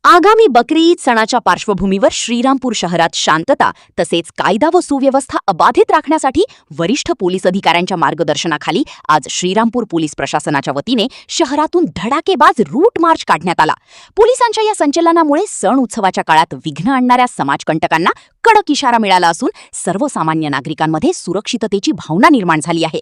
आगामी बकरी ईद सणाच्या पार्श्वभूमीवर श्रीरामपूर शहरात शांतता तसेच कायदा व सुव्यवस्था अबाधित राखण्यासाठी वरिष्ठ पोलीस अधिकाऱ्यांच्या मार्गदर्शनाखाली आज श्रीरामपूर पोलीस प्रशासनाच्या वतीने शहरातून धडाकेबाज रूट मार्च काढण्यात आला। पोलिसांच्या या संचलनामुळे सण उत्सवाच्या काळात विघ्न आणणाऱ्या समाजकंटकांना कडक इशारा मिळाला असून सर्वसामान्य नागरिकांमध्ये सुरक्षिततेची भावना निर्माण झाली आहे।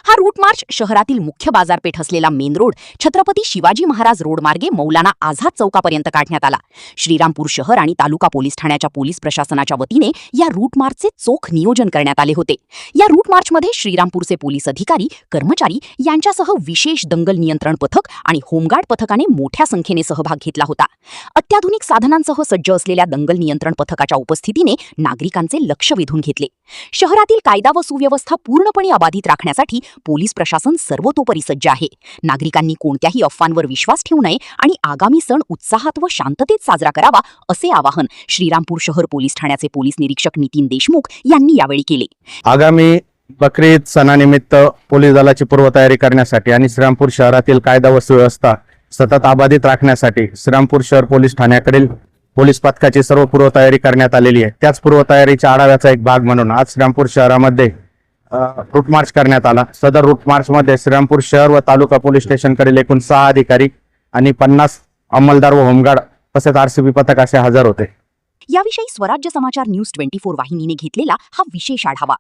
हा रूट मार्च शहरातील मुख्य बाजारपेठ असलेला main road Chhatrapati Shivaji Maharaj road मार्गे मौलाना आझाद चौकापर्यंत काढण्यात आला। श्रीरामपूर शहर आणि तालुका पोलीस ठाण्याच्या पोलीस प्रशासनाच्या वतीने या रूट मार्चचे चोख नियोजन करण्यात आले होते। या रूट मार्चमध्ये श्रीरामपूरचे पोलीस अधिकारी, कर्मचारी यांच्यासह विशेष दंगल नियंत्रण पथक आणि होमगार्ड पथकाने मोठ्या संख्येने सहभाग घेतला होता। अत्याधुनिक साधनांसह सज्ज असलेल्या दंगल नियंत्रण पथकाच्या उपस्थितीने नागरिकांचे लक्ष वेधून घेतले। शहरातील कायदा व सुव्यवस्था पूर्णपणे अबाधित राखण्यासाठी पोलीस प्रशासन सर्वतोपरी सज्ज आहे। नागरिकांनी कोणत्याही अफवांवर विश्वास ठेवू नये आणि आगामी सण उत्साहात व शांततेत साजरा करावा असे आवाहन श्रीरामपूर शहर पोलीस ठाण्याचे पोलीस निरीक्षक नितीन देशमुख यांनी यावेळी केले। आगामी बकरी ईद सणानिमित्त पोलीस दलाची पूर्वतयारी करण्यासाठी आणि श्रीरामपूर शहरातील कायदा व सुव्यवस्था सतत अबाधित राखण्यासाठी श्रीरामपूर शहर पोलीस ठाण्याकडील पोलीस पथकाची सर्व पूर्वतयारी करण्यात आलेली आहे। त्याच पूर्वतयारीच्या आढाव्याचा एक भाग म्हणून आज श्रीरामपूर शहरामध्ये रूट मार्च करण्यात आला। सदर रूट मार्च मध्ये श्रीरामपूर शहर व तालुका पोलीस स्टेशनकडील एकूण 6 अधिकारी आणि 50 अंमलदार व होमगार्ड तसेच आरसीबी पथक असे हजर होते। याविषयी स्वराज्य समाचार न्यूज 24 वाहिनीने घेतलेला हा विशेष आढावा।